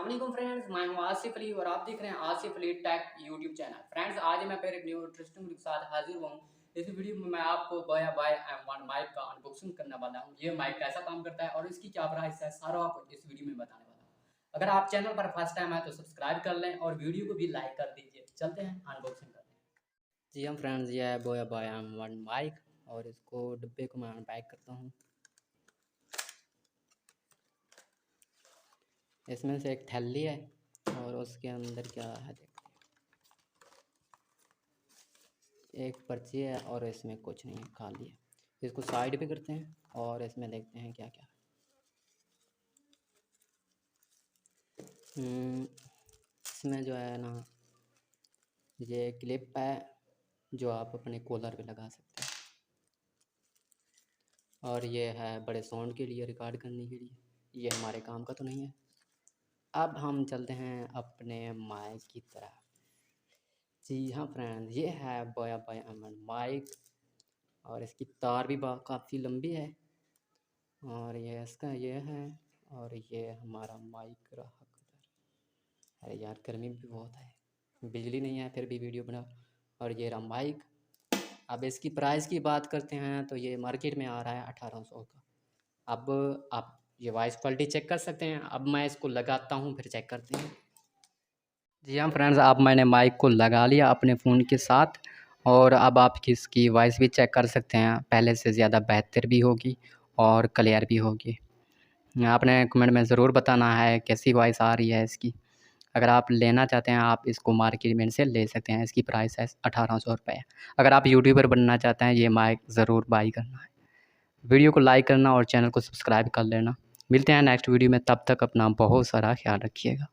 अस्सलाम फ्रेंड्स, मैं हूं आसिफ अली और आप देख रहे हैं Asif Ali take YouTube channel. Friends, आज मैं फिर एक न्यू इंटरेस्टिंग वीडियो के साथ हाजिर हुआ हूं। इस वीडियो में मैं आपको बोया बाय M1 माइक का अनबॉक्सिंग करने वाला हूं। ये माइक कैसा काम करता है और इसकी क्या प्राइस है, सारा आपको इस वीडियो में बताने वाला हूं। अगर आप चैनल पर फर्स्ट टाइम आए तो सब्सक्राइब कर लें और वीडियो को भी लाइक कर दीजिए। चलते हैं अनबॉक्सिंग करते हैं। जी हाँ फ्रेंड्स, ये है बोया बाय M1 माइक और इसको डिब्बे को मैं अनपैक करता हूँ। इसमें से एक थैली है और उसके अंदर क्या है देखते हैं। एक पर्ची है और इसमें कुछ नहीं है, खाली है। इसको साइड पे करते हैं और इसमें देखते हैं क्या क्या इसमें जो है ना, ये क्लिप है जो आप अपने कॉलर पे लगा सकते हैं और ये है बड़े साउंड के लिए, रिकॉर्ड करने के लिए। ये हमारे काम का तो नहीं है। अब हम चलते हैं अपने माइक की तरफ। जी हाँ फ्रेंड्स, ये है बोया बाय M1 माइक और इसकी तार भी काफ़ी लंबी है और ये इसका ये है और ये हमारा माइक रहा उधर। अरे यार, गर्मी भी बहुत है, बिजली नहीं है फिर भी वीडियो बना। और ये रहा माइक। अब इसकी प्राइस की बात करते हैं तो ये मार्केट में आ रहा है 1800 का। अब आप ये वॉइस क्वालिटी चेक कर सकते हैं। अब मैं इसको लगाता हूँ, फिर चेक करते हैं। जी हाँ फ्रेंड्स, अब मैंने माइक को लगा लिया अपने फ़ोन के साथ और अब आप इसकी वॉइस भी चेक कर सकते हैं। पहले से ज़्यादा बेहतर भी होगी और क्लियर भी होगी। आपने कमेंट में ज़रूर बताना है कैसी वॉइस आ रही है इसकी। अगर आप लेना चाहते हैं आप इसको मार्केट में से ले सकते हैं। इसकी प्राइस है 1800 रुपये। अगर आप यूट्यूबर बनना चाहते हैं ये माइक ज़रूर बाई करना है। वीडियो को लाइक करना और चैनल को सब्सक्राइब कर लेना। मिलते हैं नेक्स्ट वीडियो में, तब तक अपना बहुत सारा ख्याल रखिएगा।